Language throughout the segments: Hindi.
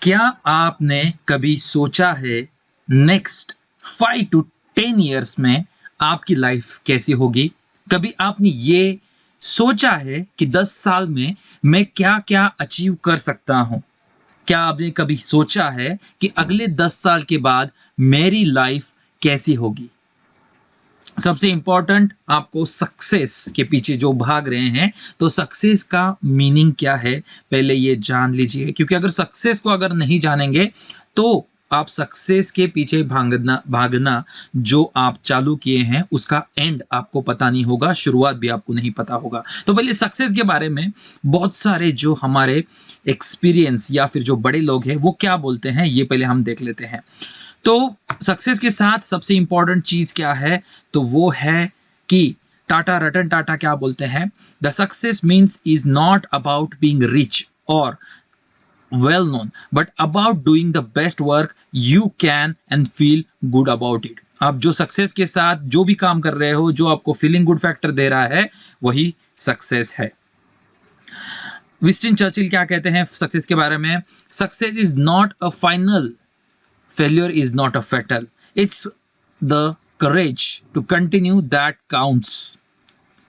क्या आपने कभी सोचा है नेक्स्ट 5 to 10 years में आपकी लाइफ कैसी होगी? कभी आपने ये सोचा है कि 10 साल में मैं क्या क्या अचीव कर सकता हूं? क्या आपने कभी सोचा है कि अगले 10 साल के बाद मेरी लाइफ कैसी होगी? सबसे इंपॉर्टेंट, आपको सक्सेस के पीछे जो भाग रहे हैं, तो सक्सेस का मीनिंग क्या है पहले ये जान लीजिए, क्योंकि अगर सक्सेस को अगर नहीं जानेंगे तो आप सक्सेस के पीछे भागना भागना जो आप चालू किए हैं उसका एंड आपको पता नहीं होगा, शुरुआत भी आपको नहीं पता होगा। तो पहले सक्सेस के बारे में बहुत सारे जो हमारे एक्सपीरियंस या फिर जो बड़े लोग हैं वो क्या बोलते हैं, ये पहले हम देख लेते हैं। तो सक्सेस के साथ सबसे इंपॉर्टेंट चीज क्या है, तो वो है कि टाटा, रतन टाटा क्या बोलते हैं, the success means is not about being rich और well known but about doing the best work you can and feel good about it. आप जो सक्सेस के साथ जो भी काम कर रहे हो, जो आपको फीलिंग गुड फैक्टर दे रहा है, वही सक्सेस है। विंस्टन चर्चिल क्या कहते हैं सक्सेस के बारे में, success is not a final, failure is not a fatal, it's the courage to continue that counts।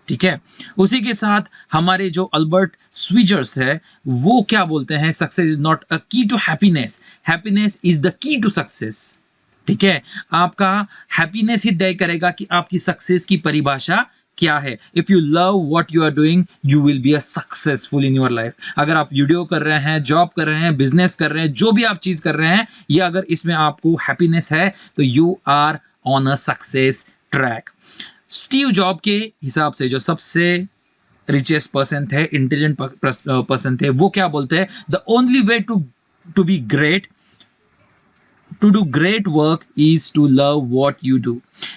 ठीक है, उसी के साथ हमारे जो अल्बर्ट स्विजर्स है वो क्या बोलते हैं, success is not a key to happiness, happiness is the key to success. ठीक है, आपका हैप्पीनेस ही तय करेगा कि आपकी सक्सेस की परिभाषा क्या है। If you love what you are doing you will be a successful in your life. अगर आप वीडियो कर रहे हैं, जॉब कर रहे हैं, बिजनेस कर रहे हैं, जो भी आप चीज कर रहे हैं, ये अगर इसमें आपको हैप्पीनेस है तो you are on a success track. Steve Job के हिसाब से जो सबसे रिचेस्ट पर्सन थे, इंटेलिजेंट पर्सन थे, वो क्या बोलते हैं, the only way to be great, to do great work is to love what you do.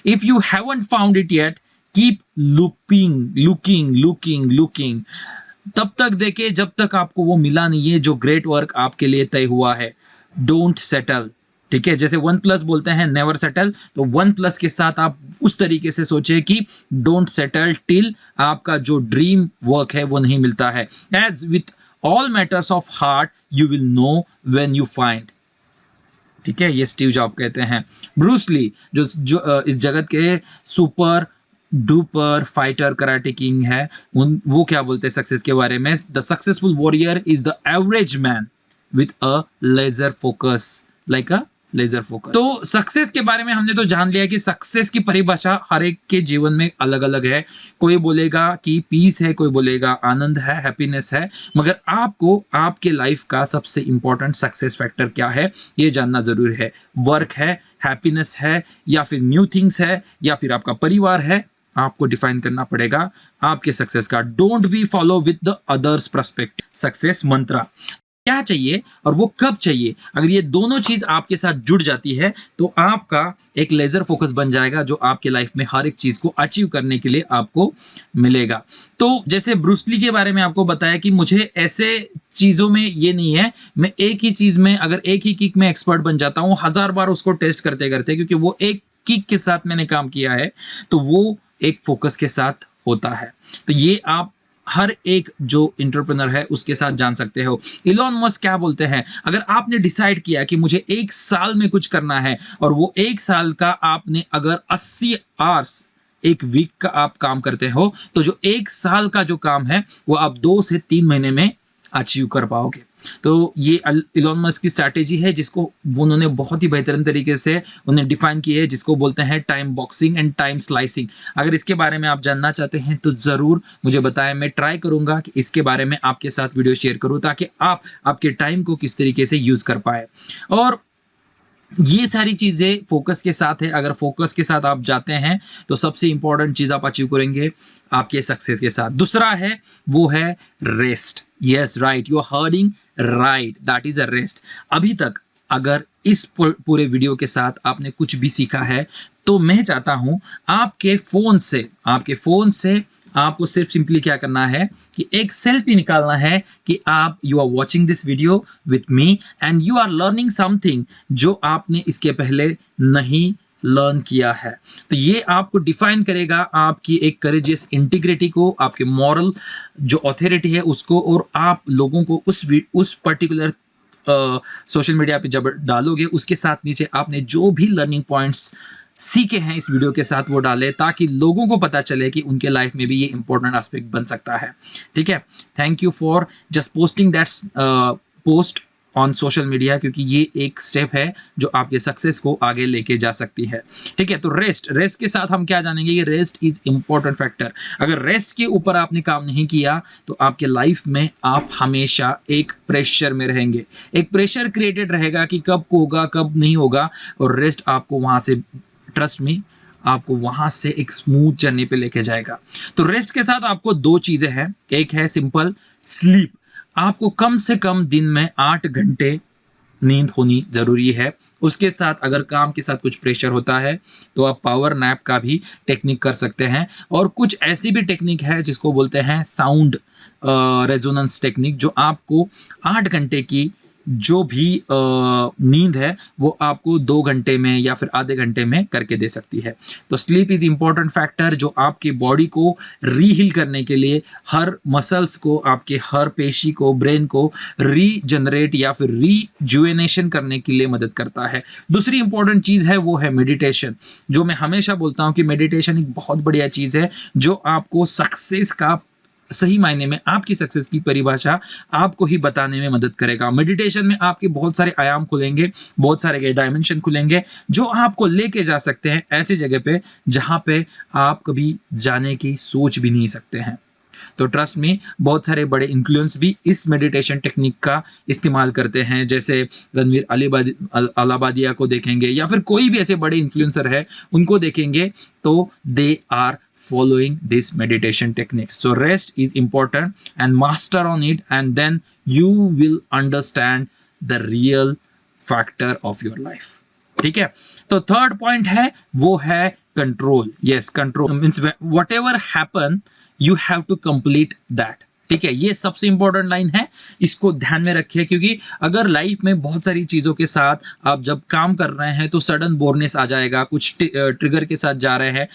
If you haven't found it yet, keep looking. तब तक देखे जब तक आपको वो मिला नहीं है जो ग्रेट वर्क आपके लिए तय हुआ है। Don't settle. ठीक है, जैसे 1+ बोलते हैं नेवर सेटल, तो 1+ के साथ आप उस तरीके से सोचे कि डोंट सेटल टिल आपका जो ड्रीम वर्क है वो नहीं मिलता है। As with all matters of heart you will know when you find. ठीक है, ये स्टीव जॉब कहते हैं। ब्रूस ली जो इस जगत के super duper fighter karate king है, वो क्या बोलते हैं सक्सेस के बारे में, the successful warrior is the average man with a laser focus, like a laser focus. तो सक्सेस के बारे में हमने तो जान लिया कि सक्सेस की परिभाषा हर एक के जीवन में अलग अलग है। कोई बोलेगा कि पीस है, कोई बोलेगा आनंद है, हैप्पीनेस है, मगर आपको आपके लाइफ का सबसे इंपॉर्टेंट सक्सेस फैक्टर क्या है ये जानना जरूरी है। वर्क है, हैप्पीनेस है, या फिर न्यू थिंग्स है, या फिर आपका परिवार है, आपको डिफाइन करना पड़ेगा आपके सक्सेस का। Don't be follow with the others perspective. Success मंत्रा क्या चाहिए और वो कब चाहिए, अगर ये दोनों चीज आपके साथ जुड़ जाती है तो आपका एक लेजर फोकस बन जाएगा जो आपके लाइफ में हर एक चीज को अचीव करने के लिए आपको मिलेगा। तो जैसे ब्रूस ली के बारे में आपको बताया कि मुझे ऐसे चीजों में ये नहीं है, मैं एक ही चीज में अगर एक ही किक में एक्सपर्ट बन जाता हूं 1000 बार उसको टेस्ट करते करते, क्योंकि वो एक किक के साथ मैंने काम किया है, तो वो एक फोकस के साथ होता है। तो ये आप हर एक जो एंटरप्रेन्योर है उसके साथ जान सकते हो। इलॉन मस्क क्या बोलते हैं, अगर आपने डिसाइड किया कि मुझे 1 साल में कुछ करना है और वो 1 साल का आपने अगर 80 आवर्स एक वीक का आप काम करते हो, तो जो 1 साल का जो काम है वो आप 2 से 3 महीने में अचीव कर पाओगे। तो ये इलॉन मस्क की स्ट्रैटेजी है जिसको उन्होंने बहुत ही बेहतरीन तरीके से उन्हें डिफाइन की है, जिसको बोलते हैं time boxing and time slicing. अगर इसके बारे में आप जानना चाहते हैं तो जरूर मुझे बताएं, मैं ट्राई करूंगा कि इसके बारे में आपके साथ वीडियो शेयर करूं ताकि आप आपके टाइम को किस तरीके से यूज कर पाए। और ये सारी चीजें फोकस के साथ है, अगर फोकस के साथ आप जाते हैं तो सबसे इंपॉर्टेंट चीज आप अचीव करेंगे आपके सक्सेस के साथ। दूसरा है वो है rest. Yes right, you are hearing right, that is a rest. अभी तक अगर इस पूरे वीडियो के साथ आपने कुछ भी सीखा है तो मैं चाहता हूं आपके फोन से आपको सिर्फ सिंपली क्या करना है कि एक सेल्फी निकालना है कि आप you are watching this video with me and you are learning something जो आपने इसके पहले नहीं लर्न किया है। तो ये आपको डिफाइन करेगा आपकी एक करेजियस इंटीग्रिटी को, आपके मॉरल जो ऑथोरिटी है उसको, और आप लोगों को उस पर्टिकुलर सोशल मीडिया पे जब डालोगे उसके साथ नीचे आपने जो भी लर्निंग पॉइंट्स सीखे हैं इस वीडियो के साथ वो डालें, ताकि लोगों को पता चले कि उनके लाइफ में भी ये इंपॉर्टेंट एस्पेक्ट बन सकता है। ठीक है, thank you for just posting that post on social media, क्योंकि ये एक स्टेप है जो आपके सक्सेस को आगे लेके जा सकती है। ठीक है, तो रेस्ट के साथ हम क्या जानेंगे, ये रेस्ट इज इंपॉर्टेंट फैक्टर। अगर रेस्ट के ऊपर आपने काम नहीं किया तो आपके लाइफ में आप हमेशा एक प्रेशर में रहेंगे, एक प्रेशर क्रिएटेड रहेगा कि कब होगा कब नहीं होगा, और रेस्ट आपको वहां से, ट्रस्ट मी, आपको वहां से एक स्मूथ जर्नी पे लेके जाएगा। तो रेस्ट के साथ आपको दो चीजें हैं, एक है सिंपल स्लीप। आपको कम से कम दिन में 8 घंटे नींद होनी जरूरी है। उसके साथ अगर काम के साथ कुछ प्रेशर होता है तो आप पावर नैप का भी टेक्निक कर सकते हैं, और कुछ ऐसी भी टेक्निक है जिसको बोलते हैं साउंड रेजोनेंस टेक्निक, जो आपको 8 घंटे की जो भी नींद है वो आपको 2 घंटे में या फिर आधे घंटे में करके दे सकती है। तो स्लीप इज इंपॉर्टेंट फैक्टर, जो आपकी बॉडी को रीहील करने के लिए, हर मसल्स को, आपके हर पेशी को, ब्रेन को रीजनरेट या फिर रीजुवेनेशन करने के लिए मदद करता है। दूसरी इंपॉर्टेंट चीज है वो है मेडिटेशन, जो मैं हमेशा बोलता हूं कि मेडिटेशन एक बहुत बढ़िया चीज है जो आपको सक्सेस का, सही मायने में आपकी सक्सेस की परिभाषा आपको ही बताने में मदद करेगा। मेडिटेशन में आपके बहुत सारे आयाम खुलेंगे, बहुत सारे डायमेंशन खुलेंगे, जो आपको लेके जा सकते हैं ऐसी जगह पे जहां पे आप कभी जाने की सोच भी नहीं सकते हैं। तो ट्रस्ट में बहुत सारे बड़े इन्फ्लुएंस भी इस मेडिटेशन टेक्निक का इस्तेमाल करते हैं, जैसे रणवीर अलाहाबादिया को देखेंगे या फिर कोई भी ऐसे बड़े इन्फ्लुएंसर है उनको देखेंगे तो they are following this meditation techniques. So rest is important and master on it, and then you will understand the real factor of your life. ठीक है, तो थर्ड पॉइंट है वो है control. Yes, control means whatever happen you have to complete that. ठीक है, ये सबसे इंपॉर्टेंट लाइन है, इसको ध्यान में रखिए, क्योंकि अगर लाइफ में बहुत सारी चीजों के साथ आप जब काम कर रहे हैं तो सडन बोरनेस आ जाएगा, कुछ ट्रिगर के साथ जा रहे हैं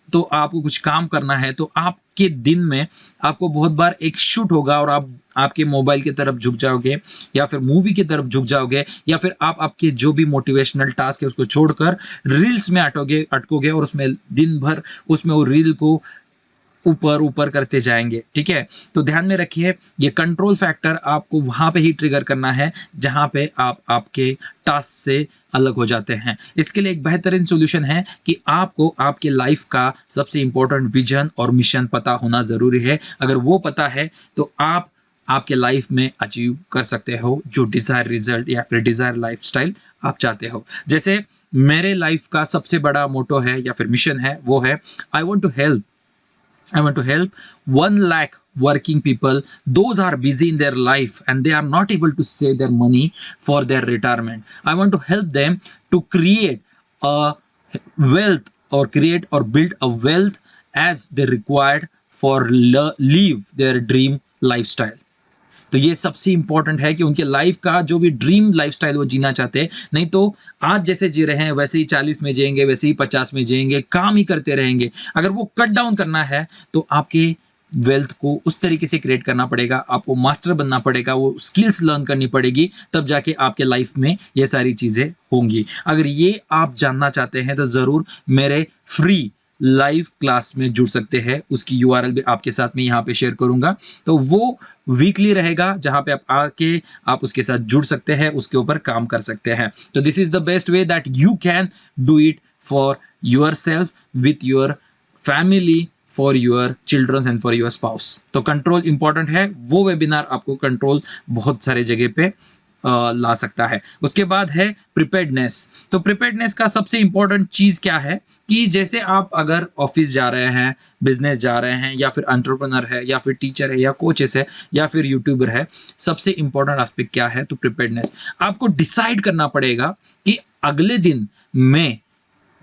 तो आपको कुछ काम करना है, तो आपके दिन में आपको बहुत बार एक शूट होगा और आप आपके मोबाइल की तरफ झुक जाओगे या फिर मूवी की तरफ झुक जाओगे, या फिर आप आपके जो भी मोटिवेशनल टास्क है उसको छोड़कर रील्स में अटकोगे और उसमें दिन भर उसमें वो रील को ऊपर ऊपर करते जाएंगे। ठीक है, तो ध्यान में रखिए, ये कंट्रोल फैक्टर आपको वहां पे ही ट्रिगर करना है जहां पे आप आपके टास्क से अलग हो जाते हैं। इसके लिए एक बेहतरीन सॉल्यूशन है कि आपको आपके लाइफ का सबसे इंपॉर्टेंट विजन और मिशन पता होना जरूरी है। अगर वो पता है तो आप आपके लाइफ में अचीव कर सकते हो जो डिजायर रिजल्ट या फिर डिजायर लाइफस्टाइल आप चाहते हो। जैसे मेरे लाइफ का सबसे बड़ा मोटो है या फिर मिशन है, वो है I want to help 1 lakh working people. Those are busy in their life and they are not able to save their money for their retirement. I want to help them to create a wealth or build a wealth as they required for live their dream lifestyle. तो ये सबसे इंपॉर्टेंट है कि उनके लाइफ का जो भी ड्रीम लाइफस्टाइल वो जीना चाहते हैं, नहीं तो आज जैसे जी रहे हैं वैसे ही 40 में जिएंगे, वैसे ही 50 में जिएंगे, काम ही करते रहेंगे। अगर वो कट डाउन करना है तो आपके वेल्थ को उस तरीके से क्रिएट करना पड़ेगा, आपको मास्टर बनना पड़ेगा, वो स्किल्स लर्न करनी पड़ेगी, तब जाके आपके लाइफ में ये सारी चीजें होंगी। अगर ये आप जानना चाहते हैं तो जरूर मेरे फ्री लाइव क्लास में जुड़ सकते हैं, उसकी यूआरएल भी आपके साथ में यहाँ पे शेयर करूंगा। तो वो वीकली रहेगा जहां पे आप आके आप उसके साथ जुड़ सकते हैं, उसके ऊपर काम कर सकते हैं। तो this is the best way that you can do it for your self, with your family, for your children's and for your spouse. तो कंट्रोल इंपॉर्टेंट है, वो वेबिनार आपको कंट्रोल बहुत सारे जगह पे ला सकता है। उसके बाद है प्रिपेयर्डनेस। तो प्रिपेयर्डनेस का सबसे इंपॉर्टेंट चीज क्या है कि जैसे आप अगर ऑफिस जा रहे हैं, बिजनेस जा रहे हैं, या फिर एंटरप्रेन्योर है, या फिर टीचर है, या कोचेस है, या फिर यूट्यूबर है, सबसे इंपॉर्टेंट एस्पेक्ट क्या है? तो प्रिपेयर्डनेस। आपको डिसाइड करना पड़ेगा कि अगले दिन मैं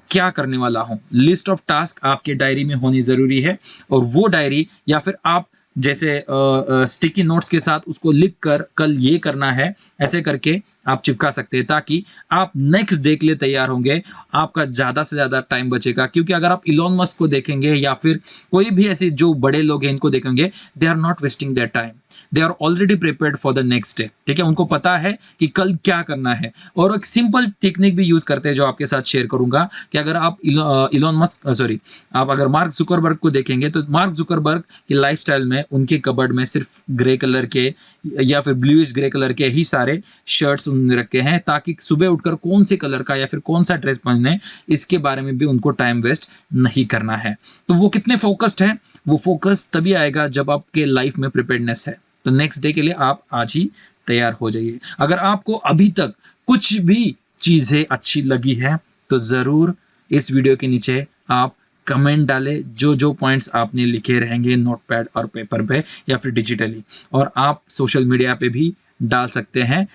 क्या करने वाला हूं। लिस्ट ऑफ टास्क आपके डायरी में होनी जरूरी है, और वो डायरी या फिर आप जैसे स्टिकी नोट्स के साथ उसको लिख कर कल ये करना है, ऐसे करके आप चिपका सकते हैं, ताकि आप नेक्स्ट डे के लिए तैयार होंगे। आपका ज़्यादा से ज़्यादा टाइम बचेगा, क्योंकि अगर आप इलॉन मस्क को देखेंगे या फिर कोई भी ऐसे जो बड़े लोग हैं इनको देखेंगे, they are not wasting their time, they are already prepared for the next day. ठीक है, उनको पता है कि कल क्या करना है। और एक सिंपल टेक्निक भी यूज करते हैं जो आपके साथ शेयर करूंगा, कि अगर आप इलॉन मस्क सॉरी आप अगर मार्क जुकरबर्ग को देखेंगे, तो मार्क जुकरबर्ग की लाइफस्टाइल में उनके कबर्ड में सिर्फ ग्रे कलर के या फिर ब्लूइश ग्रे कलर के ही सारे शर्ट्स उन्होंने रखे हैं, ताकि सुबह उठकर कौन से कलर का या फिर कौन सा ड्रेस पहनने, इसके बारे में भी उनको टाइम वेस्ट नहीं करना है। तो वो कितने फोकस्ड है, वो फोकस तभी आएगा जब आपके लाइफ में प्रिपेयर्डनेस है। तो नेक्स्ट डे के लिए आप आज ही तैयार हो जाइए। अगर आपको अभी तक कुछ भी चीजें अच्छी लगी है तो जरूर इस वीडियो के नीचे आप कमेंट डालें, जो जो पॉइंट्स आपने लिखे रहेंगे नोटपैड और पेपर पे या फिर डिजिटली, और आप सोशल मीडिया पे भी डाल सकते हैं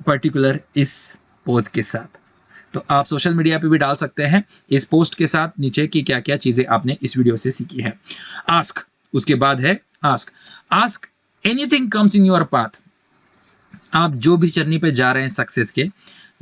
पर्टिकुलर इस पोस्ट के साथ। तो आप सोशल मीडिया पे भी डाल सकते हैं इस पोस्ट के साथ नीचे कि क्या क्या चीजें आपने इस वीडियो से सीखी है। आस्क, उसके बाद है ask anything comes in your path. आप जो भी जर्नी पे जा रहे हैं सक्सेस के,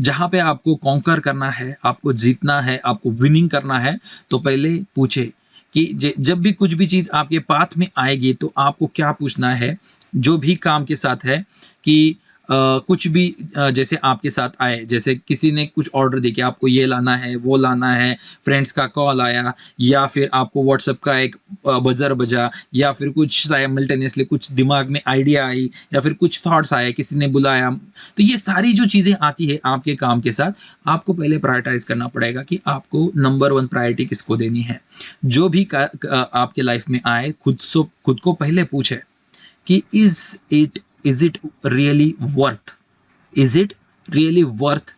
जहां पे आपको कॉन्कर करना है, आपको जीतना है, आपको विनिंग करना है, तो पहले पूछे कि जब भी कुछ भी चीज आपके पाथ में आएगी तो आपको क्या पूछना है, जो भी काम के साथ है, कि कुछ भी जैसे आपके साथ आए, जैसे किसी ने कुछ ऑर्डर दे के आपको ये लाना है वो लाना है, फ्रेंड्स का कॉल आया, या फिर आपको व्हाट्सएप का एक बजर बजा, या फिर कुछ साइमल्टेनियसली कुछ दिमाग में आइडिया आई, या फिर कुछ थॉट्स आए, किसी ने बुलाया, तो ये सारी जो चीज़ें आती है आपके काम के साथ, आपको पहले प्रायोरिटाइज करना पड़ेगा कि आपको नंबर 1 प्रायोरिटी किसको देनी है। जो भी आपके लाइफ में आए, खुद को पहले पूछे कि is it really worth, is it really worth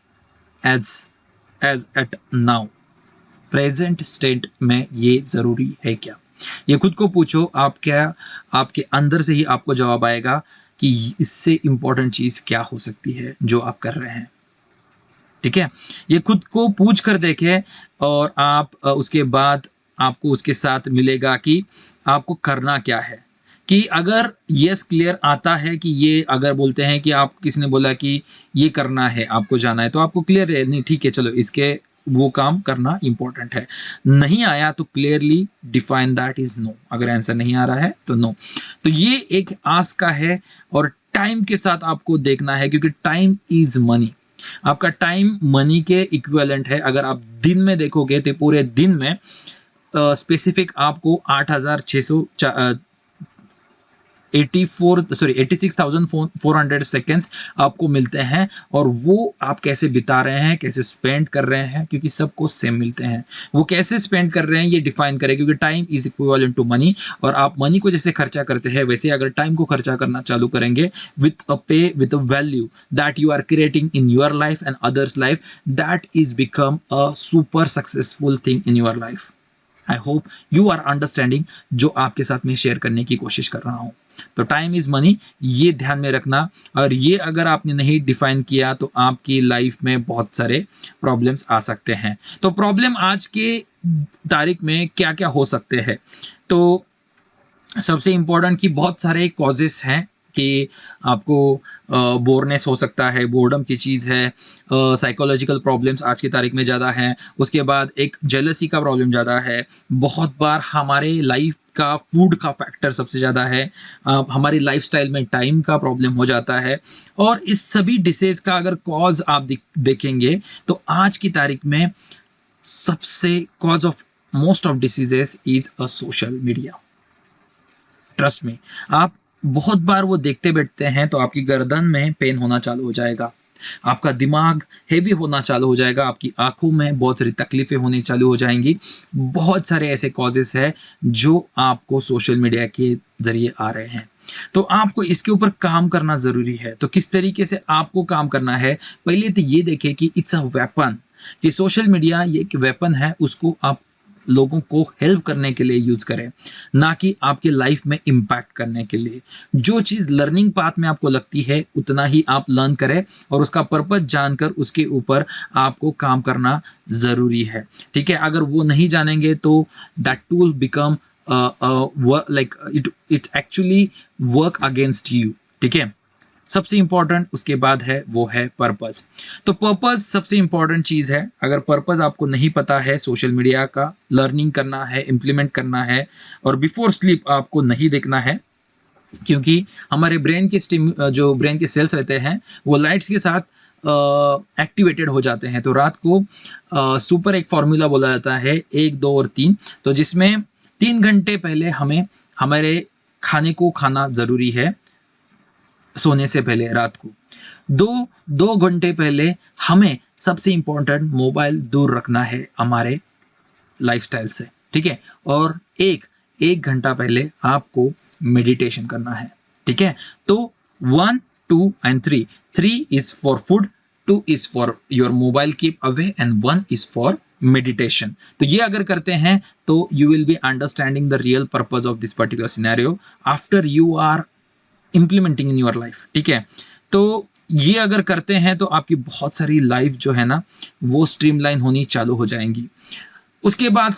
as at now, present state में ये जरूरी है क्या। ये खुद को पूछो। आप क्या, आपके अंदर से ही आपको जवाब आएगा कि इससे इंपॉर्टेंट चीज क्या हो सकती है जो आप कर रहे हैं। ठीक है, ये खुद को पूछ कर देखे, और आप उसके बाद आपको उसके साथ मिलेगा कि आपको करना क्या है। कि अगर यस क्लियर आता है कि ये, अगर बोलते हैं कि आप, किसी ने बोला कि ये करना है, आपको जाना है, तो आपको क्लियर है, नहीं ठीक है चलो इसके वो काम करना इंपॉर्टेंट है। नहीं आया तो clearly define that is no. अगर आंसर नहीं आ रहा है तो नो। तो ये एक आस्क का है, और टाइम के साथ आपको देखना है, क्योंकि टाइम इज मनी। आपका टाइम मनी के इक्विवेलेंट है। अगर आप दिन में देखोगे तो पूरे दिन में स्पेसिफिक आपको 86,400 सेकेंड्स आपको मिलते हैं, और वो आप कैसे बिता रहे हैं, कैसे स्पेंड कर रहे हैं, क्योंकि सबको सेम मिलते हैं। वो कैसे स्पेंड कर रहे हैं ये डिफाइन करें, क्योंकि time is equivalent to money. और आप मनी को जैसे खर्चा करते हैं, वैसे अगर टाइम को खर्चा करना चालू करेंगे with a pay, with a value that you are creating in your life and others life, that is become a super successful thing in your life. I hope you are understanding जो आपके साथ में शेयर करने की कोशिश कर रहा हूं। तो टाइम इज मनी, ये ध्यान में रखना। और ये अगर आपने नहीं डिफाइन किया तो आपकी लाइफ में बहुत सारे प्रॉब्लम्स आ सकते हैं। तो प्रॉब्लम आज के तारीख में क्या क्या हो सकते हैं, तो सबसे इंपॉर्टेंट कि बहुत सारे कॉजेस हैं कि आपको बोरनेस हो सकता है, बोर्डम की चीज़ है, साइकोलॉजिकल प्रॉब्लम्स आज की तारीख में ज़्यादा हैं। उसके बाद एक जेलसी का प्रॉब्लम ज़्यादा है। बहुत बार हमारे लाइफ का फूड का फैक्टर सबसे ज़्यादा है। हमारी लाइफस्टाइल में टाइम का प्रॉब्लम हो जाता है। और इस सभी डिसीज का अगर कॉज आप देखेंगे तो आज की तारीख में सबसे cause of most of diseases is a social media. Trust में, आप बहुत बार वो देखते बैठते हैं तो आपकी गर्दन में पेन होना चालू हो जाएगा, आपका दिमाग हेवी होना चालू हो जाएगा, आपकी आंखों में बहुत सारी तकलीफें होनी चालू हो जाएंगी। बहुत सारे ऐसे कॉजेस हैं जो आपको सोशल मीडिया के जरिए आ रहे हैं। तो आपको इसके ऊपर काम करना जरूरी है। तो किस तरीके से आपको काम करना है, पहले तो ये देखें कि इट्स अ वेपन, कि सोशल मीडिया ये एक वेपन है, उसको आप लोगों को हेल्प करने के लिए यूज करें, ना कि आपके लाइफ में इम्पैक्ट करने के लिए। जो चीज लर्निंग पाथ में आपको लगती है उतना ही आप लर्न करें, और उसका पर्पस जानकर उसके ऊपर आपको काम करना जरूरी है। ठीक है, अगर वो नहीं जानेंगे तो that tool become like it actually work against you. ठीक है, सबसे इंपॉर्टेंट उसके बाद है वो है पर्पस। तो पर्पस सबसे इंपॉर्टेंट चीज़ है। अगर पर्पस आपको नहीं पता है सोशल मीडिया का, लर्निंग करना है, इम्प्लीमेंट करना है, और बिफोर स्लीप आपको नहीं देखना है, क्योंकि हमारे ब्रेन के जो ब्रेन के सेल्स रहते हैं वो लाइट्स के साथ एक्टिवेटेड हो जाते हैं। तो रात को सुपर एक फॉर्मूला बोला जाता है 1, 2 और 3, तो जिसमें 3 घंटे पहले हमें हमारे खाने को खाना ज़रूरी है सोने से पहले रात को। 2 घंटे पहले हमें सबसे इम्पोर्टेंट मोबाइल दूर रखना है हमारे लाइफस्टाइल से, ठीक है। और एक घंटा पहले आपको मेडिटेशन करना है, ठीक है। तो 1, 2 and 3, 3 is for food, 2 is for your mobile keep away and 1 is for meditation। तो ये अगर करते हैं तो you will be understanding the real purpose of this particular scenario after you are implementing in your life, ठीक है। तो ये अगर करते हैं तो आपकी बहुत सारी लाइफ जो है ना वो स्ट्रीमलाइन होनी चालू हो जाएंगी। उसके बाद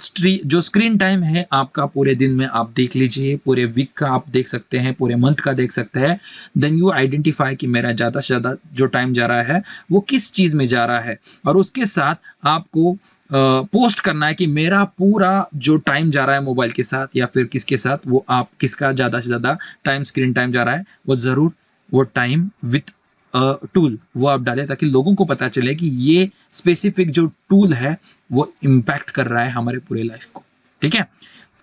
जो स्क्रीन टाइम है आपका पूरे दिन में आप देख लीजिए, पूरे वीक का आप देख सकते हैं, पूरे मंथ का देख सकते हैं। देन यू आइडेंटिफाई कि मेरा ज़्यादा से ज़्यादा जो टाइम जा रहा है वो किस चीज़ में जा रहा है, और उसके साथ आपको पोस्ट करना है कि मेरा पूरा जो टाइम जा रहा है मोबाइल के साथ या फिर किसके साथ, वो आप किसका ज़्यादा से ज़्यादा टाइम स्क्रीन टाइम जा रहा है, वो ज़रूर वो टाइम विथ टूल वो आप डालें, ताकि लोगों को पता चले कि ये स्पेसिफिक जो टूल है वो इम्पैक्ट कर रहा है हमारे पूरे लाइफ को, ठीक है।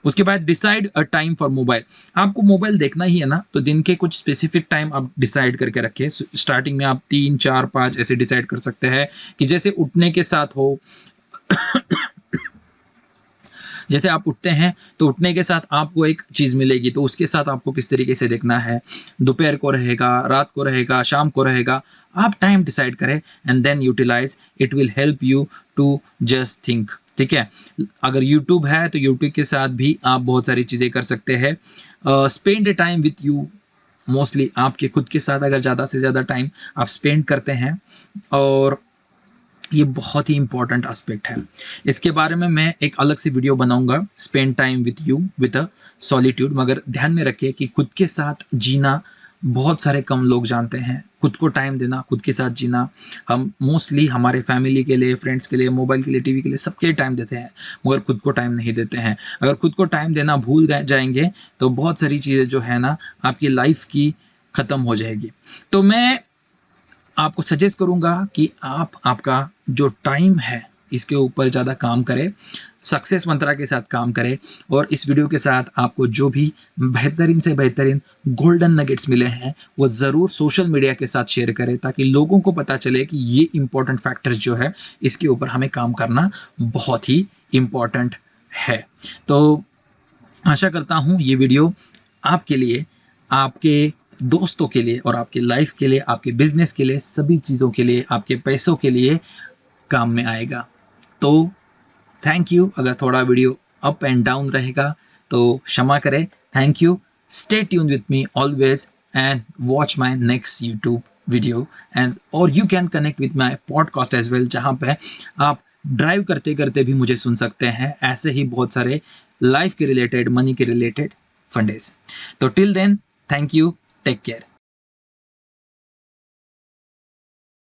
उसके बाद decide a time for mobile. आपको मोबाइल देखना ही है ना, तो दिन के कुछ स्पेसिफिक टाइम आप डिसाइड करके रखें। स्टार्टिंग में आप 3, 4, 5 ऐसे डिसाइड कर सकते हैं कि जैसे उठने के साथ हो जैसे आप उठते हैं तो उठने के साथ आपको एक चीज़ मिलेगी, तो उसके साथ आपको किस तरीके से देखना है, दोपहर को रहेगा, रात को रहेगा, शाम को रहेगा, आप टाइम डिसाइड करें and then utilize. It will help you to just think, ठीक है। अगर यूट्यूब है तो यूट्यूब के साथ भी आप बहुत सारी चीज़ें कर सकते हैं। Spend A time with you, mostly आपके खुद के साथ अगर ज़्यादा से ज़्यादा टाइम आप स्पेंड करते हैं, और ये बहुत ही इंपॉर्टेंट एस्पेक्ट है। इसके बारे में मैं एक अलग से वीडियो बनाऊंगा, spend time with you with a solitude. मगर ध्यान में रखिए कि खुद के साथ जीना बहुत सारे कम लोग जानते हैं। खुद को टाइम देना, खुद के साथ जीना, हम मोस्टली हमारे फैमिली के लिए, फ्रेंड्स के लिए, मोबाइल के लिए, टीवी के लिए, सबके लिए टाइम देते हैं, मगर खुद को टाइम नहीं देते हैं। अगर खुद को टाइम देना भूल जाएंगे तो बहुत सारी चीज़ें जो है ना आपकी लाइफ की ख़त्म हो जाएगी। तो मैं आपको सजेस्ट करूंगा कि आप आपका जो टाइम है इसके ऊपर ज़्यादा काम करें, सक्सेस मंत्रा के साथ काम करें, और इस वीडियो के साथ आपको जो भी बेहतरीन से बेहतरीन गोल्डन नगेट्स मिले हैं वो ज़रूर सोशल मीडिया के साथ शेयर करें, ताकि लोगों को पता चले कि ये इंपॉर्टेंट फैक्टर्स जो है इसके ऊपर हमें काम करना बहुत ही इम्पॉर्टेंट है। तो आशा करता हूँ ये वीडियो आपके लिए, आपके दोस्तों के लिए, और आपकी लाइफ के लिए, आपके बिजनेस के लिए, सभी चीज़ों के लिए, आपके पैसों के लिए काम में आएगा। तो थैंक यू। अगर थोड़ा वीडियो अप एंड डाउन रहेगा तो क्षमा करें। Thank you. Stay tune with me always and watch my next YouTube video and और you can connect with my podcast as well, जहाँ पे आप ड्राइव करते करते भी मुझे सुन सकते हैं। ऐसे ही बहुत सारे लाइफ के रिलेटेड, मनी के रिलेटेड फंडेज। तो till then, thank you, take care.